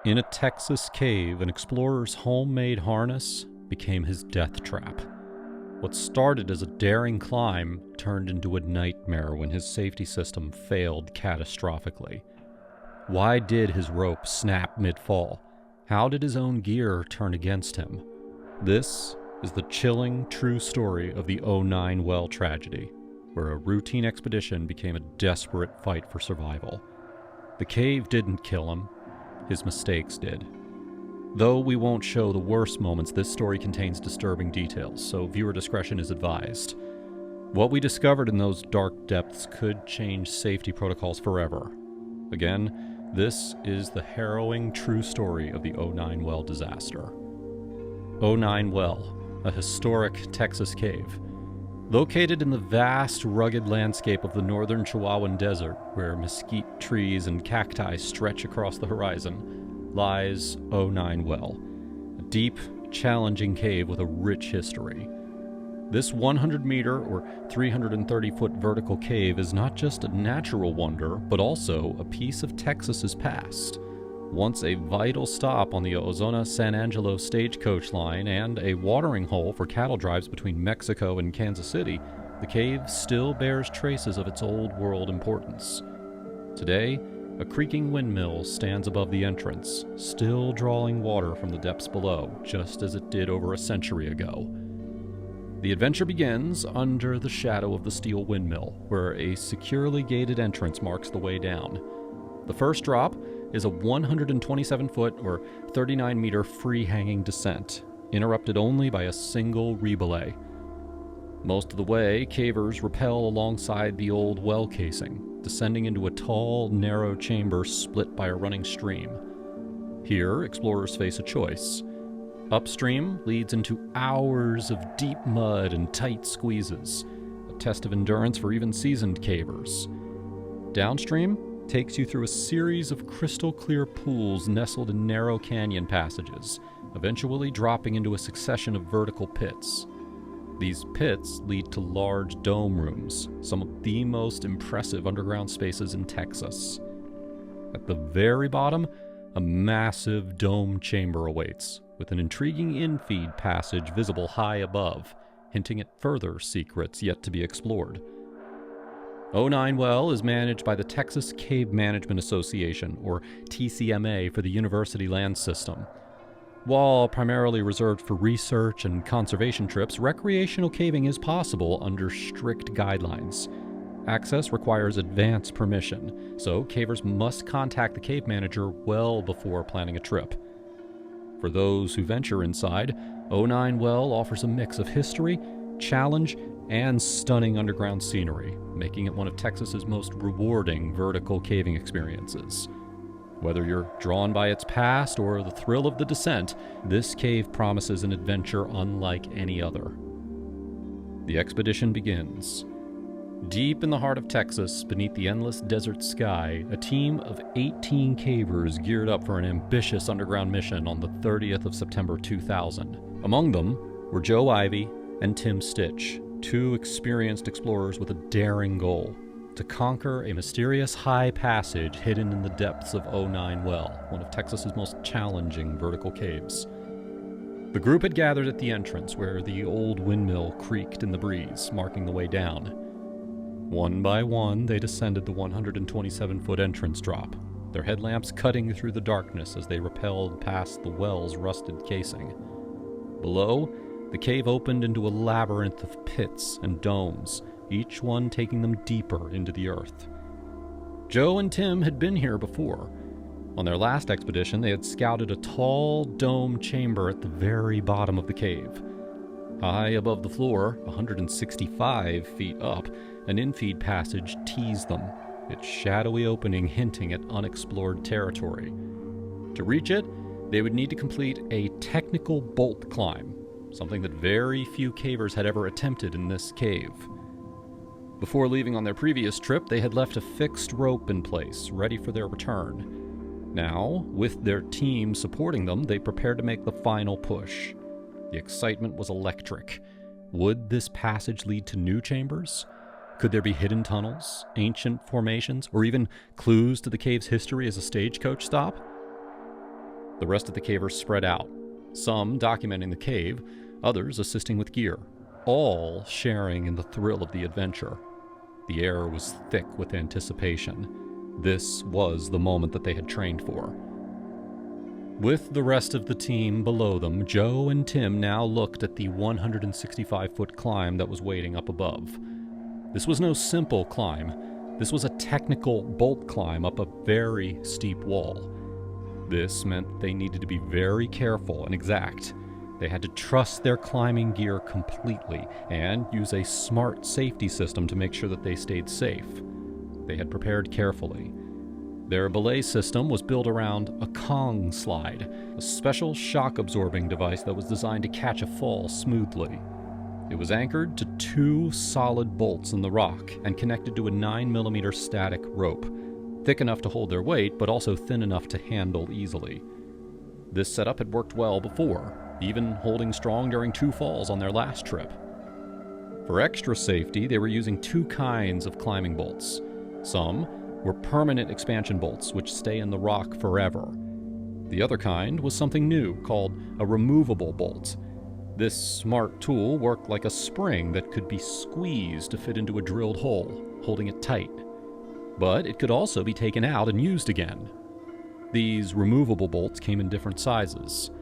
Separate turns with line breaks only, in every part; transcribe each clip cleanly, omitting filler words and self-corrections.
In a Texas cave, an explorer's homemade harness became his death trap. What started as a daring climb turned into a nightmare when his safety system failed catastrophically. Why did his rope snap mid-fall? How did his own gear turn against him? This is the chilling, true story of the '09 well tragedy, where a routine expedition became a desperate fight for survival. The cave didn't kill him. His mistakes did. Though we won't show the worst moments, this story contains disturbing details, so viewer discretion is advised. What we discovered in those dark depths could change safety protocols forever. Again, this is the harrowing true story of the '09 well disaster. '09 Well, a historic Texas cave. Located in the vast, rugged landscape of the northern Chihuahuan Desert, where mesquite trees and cacti stretch across the horizon, lies '09 Well, a deep, challenging cave with a rich history. This 100-meter or 330-foot vertical cave is not just a natural wonder, but also a piece of Texas's past. Once a vital stop on the Ozona-San Angelo stagecoach line and a watering hole for cattle drives between Mexico and Kansas City, the cave still bears traces of its old-world importance. Today, a creaking windmill stands above the entrance, still drawing water from the depths below, just as it did over a century ago. The adventure begins under the shadow of the steel windmill, where a securely gated entrance marks the way down. The first drop is a 127-foot or 39-meter free-hanging descent, interrupted only by a single rebelay. Most of the way, cavers rappel alongside the old well casing, descending into a tall, narrow chamber split by a running stream. Here, explorers face a choice. Upstream leads into hours of deep mud and tight squeezes, a test of endurance for even seasoned cavers. Downstream takes you through a series of crystal-clear pools nestled in narrow canyon passages, eventually dropping into a succession of vertical pits. These pits lead to large dome rooms, some of the most impressive underground spaces in Texas. At the very bottom, a massive dome chamber awaits, with an intriguing infeed passage visible high above, hinting at further secrets yet to be explored. '09 Well is managed by the Texas Cave Management Association, or TCMA, for the University Land System. While primarily reserved for research and conservation trips, recreational caving is possible under strict guidelines. Access requires advance permission, so cavers must contact the cave manager well before planning a trip. For those who venture inside, '09 Well offers a mix of history, challenge, and stunning underground scenery, making it one of Texas's most rewarding vertical caving experiences. Whether you're drawn by its past or the thrill of the descent, this cave promises an adventure unlike any other. The expedition begins. Deep in the heart of Texas, beneath the endless desert sky, a team of 18 cavers geared up for an ambitious underground mission on the 30th of September 2000. Among them were Joe Ivy and Tim Stitch, two experienced explorers with a daring goal: to conquer a mysterious high passage hidden in the depths of '09 Well, one of Texas's most challenging vertical caves. The group had gathered at the entrance, where the old windmill creaked in the breeze, marking the way down. One by one, they descended the 127-foot entrance drop, their headlamps cutting through the darkness as they rappelled past the well's rusted casing. Below, the cave opened into a labyrinth of pits and domes, each one taking them deeper into the earth. Joe and Tim had been here before. On their last expedition, they had scouted a tall dome chamber at the very bottom of the cave. High above the floor, 165 feet up, an infeed passage teased them, its shadowy opening hinting at unexplored territory. To reach it, they would need to complete a technical bolt climb, something that very few cavers had ever attempted in this cave. Before leaving on their previous trip, they had left a fixed rope in place, ready for their return. Now, with their team supporting them, they prepared to make the final push. The excitement was electric. Would this passage lead to new chambers? Could there be hidden tunnels, ancient formations, or even clues to the cave's history as a stagecoach stop? The rest of the cavers spread out, some documenting the cave, others assisting with gear, all sharing in the thrill of the adventure. The air was thick with anticipation. This was the moment that they had trained for. With the rest of the team below them, Joe and Tim now looked at the 165-foot climb that was waiting up above. This was no simple climb. This was a technical bolt climb up a very steep wall. This meant they needed to be very careful and exact. They had to trust their climbing gear completely and use a smart safety system to make sure that they stayed safe. They had prepared carefully. Their belay system was built around a Kong slide, a special shock-absorbing device that was designed to catch a fall smoothly. It was anchored to 2 solid bolts in the rock and connected to a 9mm static rope, thick enough to hold their weight, but also thin enough to handle easily. This setup had worked well before, even holding strong during 2 falls on their last trip. For extra safety, they were using 2 kinds of climbing bolts. Some were permanent expansion bolts, which stay in the rock forever. The other kind was something new, called a removable bolt. This smart tool worked like a spring that could be squeezed to fit into a drilled hole, holding it tight. But it could also be taken out and used again. These removable bolts came in different sizes.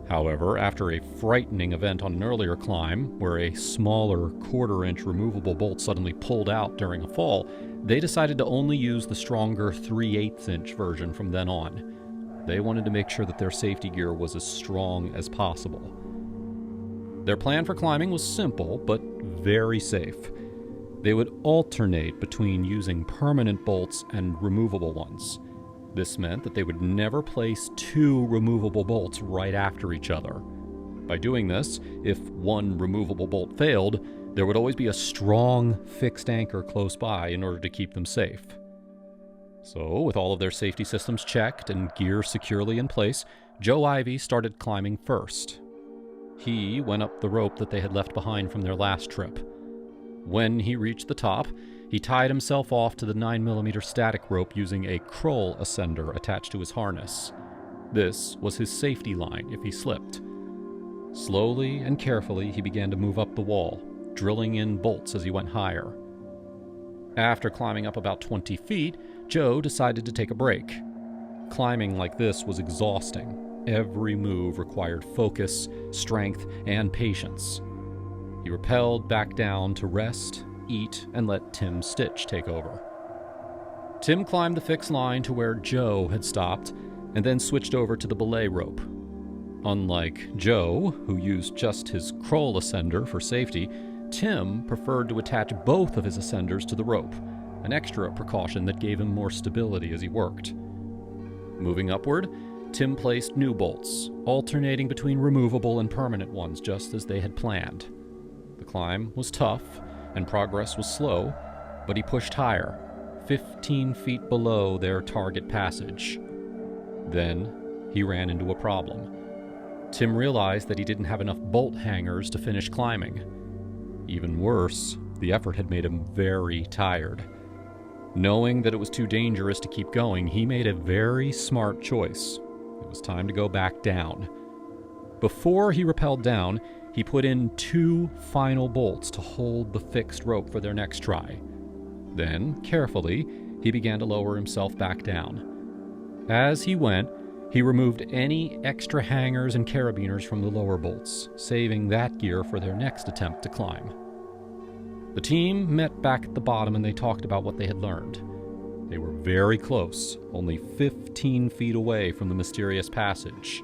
However, after a frightening event on an earlier climb, where a smaller quarter-inch removable bolt suddenly pulled out during a fall, they decided to only use the stronger 3/8-inch version from then on. They wanted to make sure that their safety gear was as strong as possible. Their plan for climbing was simple, but very safe. They would alternate between using permanent bolts and removable ones. This meant that they would never place 2 removable bolts right after each other. By doing this, if one removable bolt failed, there would always be a strong, fixed anchor close by in order to keep them safe. So, with all of their safety systems checked and gear securely in place, Joe Ivy started climbing first. He went up the rope that they had left behind from their last trip. When he reached the top, he tied himself off to the 9mm static rope using a Kroll ascender attached to his harness. This was his safety line if he slipped. Slowly and carefully, he began to move up the wall, drilling in bolts as he went higher. After climbing up about 20 feet, Joe decided to take a break. Climbing like this was exhausting. Every move required focus, strength, and patience. He rappelled back down to rest, eat, and let Tim Stitch take over. Tim climbed the fixed line to where Joe had stopped, and then switched over to the belay rope. Unlike Joe, who used just his Kroll ascender for safety, Tim preferred to attach both of his ascenders to the rope, an extra precaution that gave him more stability as he worked. Moving upward, Tim placed new bolts, alternating between removable and permanent ones just as they had planned. The climb was tough, and progress was slow, but he pushed higher, 15 feet below their target passage. Then he ran into a problem. Tim realized that he didn't have enough bolt hangers to finish climbing. Even worse, the effort had made him very tired. Knowing that it was too dangerous to keep going, he made a very smart choice. It was time to go back down. Before he rappelled down, he put in 2 final bolts to hold the fixed rope for their next try. Then, carefully, he began to lower himself back down. As he went, he removed any extra hangers and carabiners from the lower bolts, saving that gear for their next attempt to climb. The team met back at the bottom and they talked about what they had learned. They were very close, only 15 feet away from the mysterious passage.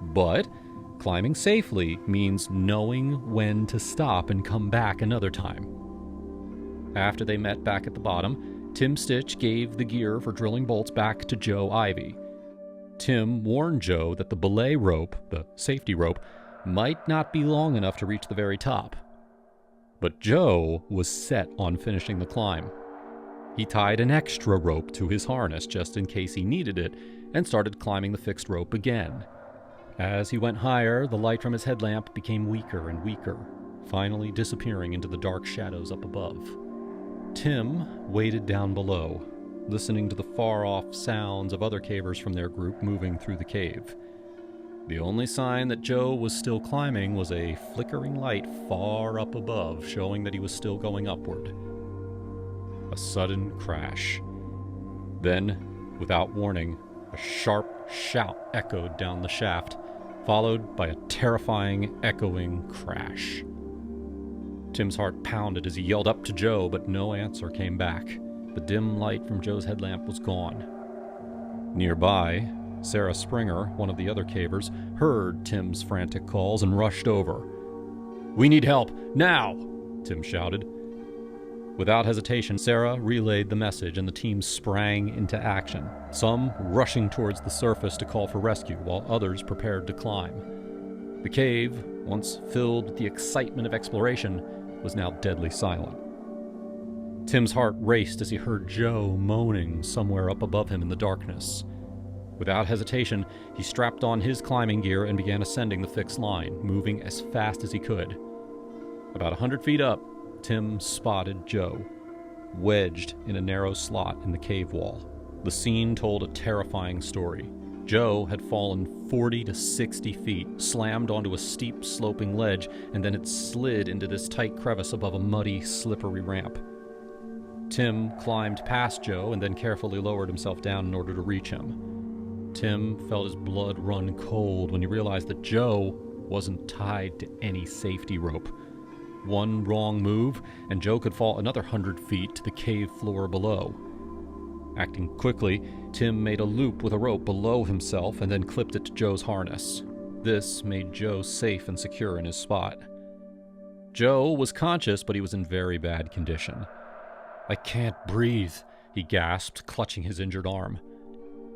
But climbing safely means knowing when to stop and come back another time. After they met back at the bottom, Tim Stitch gave the gear for drilling bolts back to Joe Ivy. Tim warned Joe that the belay rope, the safety rope, might not be long enough to reach the very top. But Joe was set on finishing the climb. He tied an extra rope to his harness just in case he needed it and started climbing the fixed rope again. As he went higher, the light from his headlamp became weaker and weaker, finally disappearing into the dark shadows up above. Tim waited down below, listening to the far-off sounds of other cavers from their group moving through the cave. The only sign that Joe was still climbing was a flickering light far up above, showing that he was still going upward. A sudden crash. Then, without warning, a sharp shout echoed down the shaft, followed by a terrifying, echoing crash. Tim's heart pounded as he yelled up to Joe, but no answer came back. The dim light from Joe's headlamp was gone. Nearby, Sarah Springer, one of the other cavers, heard Tim's frantic calls and rushed over. "We need help, now!" Tim shouted. Without hesitation, Sarah relayed the message and the team sprang into action, some rushing towards the surface to call for rescue, while others prepared to climb. The cave, once filled with the excitement of exploration, was now deadly silent. Tim's heart raced as he heard Joe moaning somewhere up above him in the darkness. Without hesitation, he strapped on his climbing gear and began ascending the fixed line, moving as fast as he could. About 100 feet up, Tim spotted Joe, wedged in a narrow slot in the cave wall. The scene told a terrifying story. Joe had fallen 40 to 60 feet, slammed onto a steep, sloping ledge, and then had slid into this tight crevice above a muddy, slippery ramp. Tim climbed past Joe and then carefully lowered himself down in order to reach him. Tim felt his blood run cold when he realized that Joe wasn't tied to any safety rope. One wrong move, and Joe could fall another 100 feet to the cave floor below. Acting quickly, Tim made a loop with a rope below himself and then clipped it to Joe's harness. This made Joe safe and secure in his spot. Joe was conscious, but he was in very bad condition. "I can't breathe," he gasped, clutching his injured arm.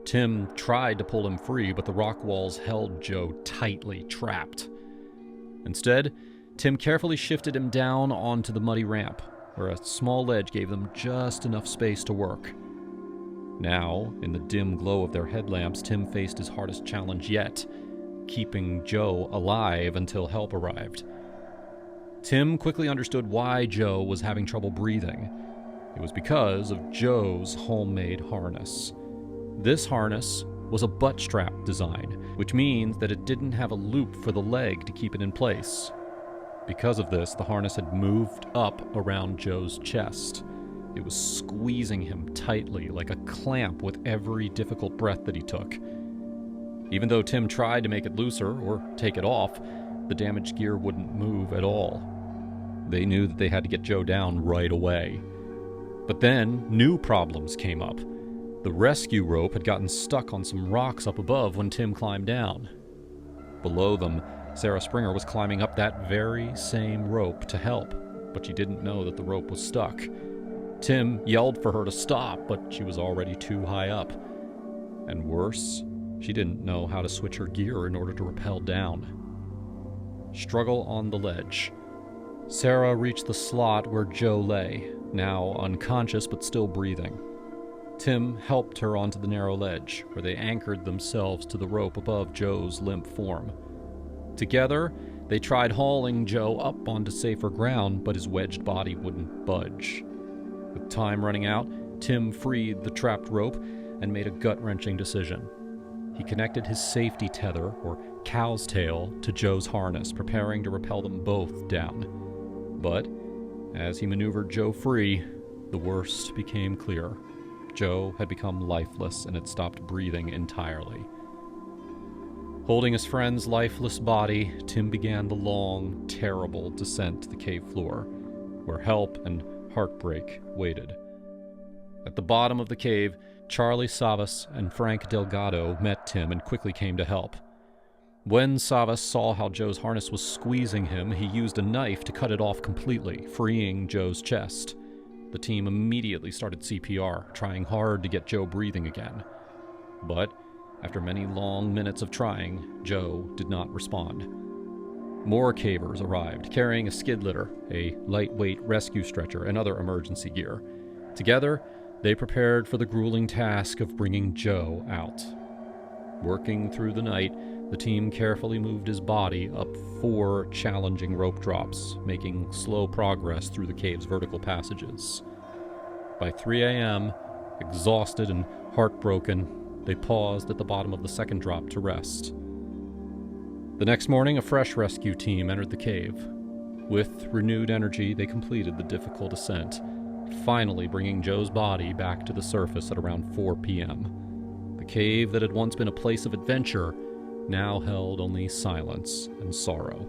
Tim tried to pull him free, but the rock walls held Joe tightly trapped. Instead, Tim carefully shifted him down onto the muddy ramp, where a small ledge gave them just enough space to work. Now, in the dim glow of their headlamps, Tim faced his hardest challenge yet, keeping Joe alive until help arrived. Tim quickly understood why Joe was having trouble breathing. It was because of Joe's homemade harness. This harness was a butt strap design, which means that it didn't have a loop for the leg to keep it in place. Because of this, the harness had moved up around Joe's chest. It was squeezing him tightly, like a clamp with every difficult breath that he took. Even though Tim tried to make it looser or take it off, the damaged gear wouldn't move at all. They knew that they had to get Joe down right away. But then, new problems came up. The rescue rope had gotten stuck on some rocks up above when Tim climbed down. Below them, Sarah Springer was climbing up that very same rope to help, but she didn't know that the rope was stuck. Tim yelled for her to stop, but she was already too high up. And worse, she didn't know how to switch her gear in order to rappel down. Struggle on the ledge. Sarah reached the slot where Joe lay, now unconscious but still breathing. Tim helped her onto the narrow ledge, where they anchored themselves to the rope above Joe's limp form. Together, they tried hauling Joe up onto safer ground, but his wedged body wouldn't budge. With time running out, Tim freed the trapped rope and made a gut-wrenching decision. He connected his safety tether, or cow's tail, to Joe's harness, preparing to rappel them both down. But, as he maneuvered Joe free, the worst became clear. Joe had become lifeless and had stopped breathing entirely. Holding his friend's lifeless body, Tim began the long, terrible descent to the cave floor, where help and heartbreak waited. At the bottom of the cave, Charlie Savas and Frank Delgado met Tim and quickly came to help. When Savas saw how Joe's harness was squeezing him, he used a knife to cut it off completely, freeing Joe's chest. The team immediately started CPR, trying hard to get Joe breathing again. But after many long minutes of trying, Joe did not respond. More cavers arrived, carrying a skid litter, a lightweight rescue stretcher, and other emergency gear. Together, they prepared for the grueling task of bringing Joe out. Working through the night, the team carefully moved his body up 4 challenging rope drops, making slow progress through the cave's vertical passages. By 3 a.m., Exhausted and heartbroken, they paused at the bottom of the second drop to rest. The next morning, a fresh rescue team entered the cave. With renewed energy, they completed the difficult ascent, finally bringing Joe's body back to the surface at around 4 p.m. The cave that had once been a place of adventure now held only silence and sorrow.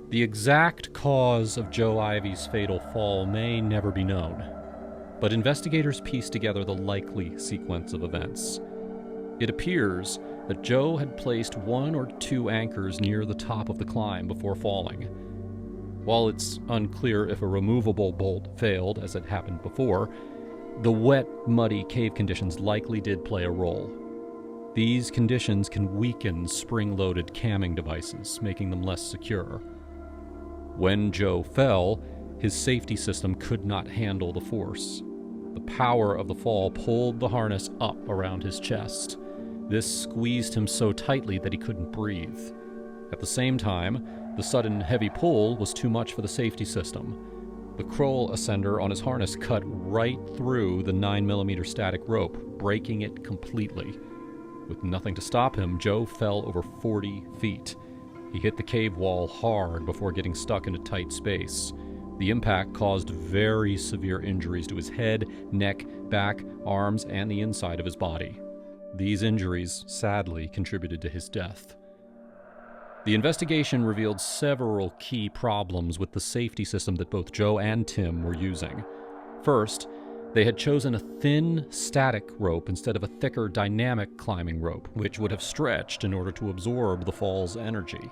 The exact cause of Joe Ivy's fatal fall may never be known, but investigators pieced together the likely sequence of events. It appears that Joe had placed 1 or 2 anchors near the top of the climb before falling. While it's unclear if a removable bolt failed, as had happened before, the wet, muddy cave conditions likely did play a role. These conditions can weaken spring-loaded camming devices, making them less secure. When Joe fell, his safety system could not handle the force. The power of the fall pulled the harness up around his chest. This squeezed him so tightly that he couldn't breathe. At the same time, the sudden heavy pull was too much for the safety system. The Kroll ascender on his harness cut right through the 9mm static rope, breaking it completely. With nothing to stop him, Joe fell over 40 feet. He hit the cave wall hard before getting stuck in a tight space. The impact caused very severe injuries to his head, neck, back, arms, and the inside of his body. These injuries, sadly, contributed to his death. The investigation revealed several key problems with the safety system that both Joe and Tim were using. First, they had chosen a thin, static rope instead of a thicker, dynamic climbing rope, which would have stretched in order to absorb the fall's energy.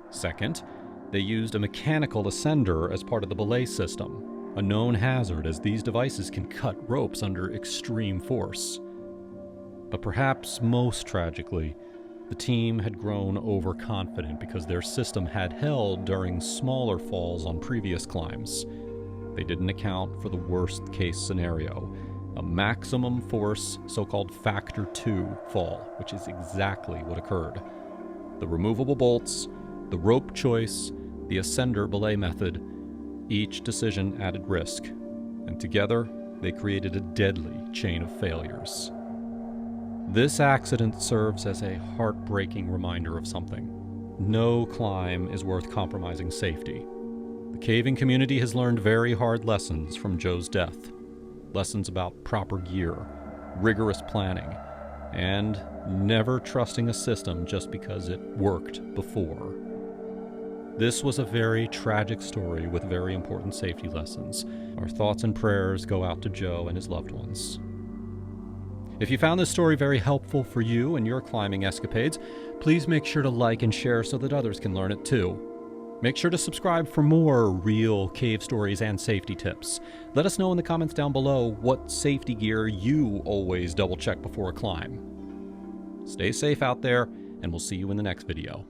Second, they used a mechanical ascender as part of the belay system, a known hazard as these devices can cut ropes under extreme force. But perhaps most tragically, the team had grown overconfident because their system had held during smaller falls on previous climbs. They didn't account for the worst-case scenario, a maximum force, so-called Factor 2 fall, which is exactly what occurred. The removable bolts, the rope choice, the ascender belay method, each decision added risk, and together they created a deadly chain of failures. This accident serves as a heartbreaking reminder of something. No climb is worth compromising safety. The caving community has learned very hard lessons from Joe's death. Lessons about proper gear, rigorous planning, and never trusting a system just because it worked before. This was a very tragic story with very important safety lessons. Our thoughts and prayers go out to Joe and his loved ones. If you found this story very helpful for you and your climbing escapades, please make sure to like and share so that others can learn it too. Make sure to subscribe for more real cave stories and safety tips. Let us know in the comments down below what safety gear you always double check before a climb. Stay safe out there, and we'll see you in the next video.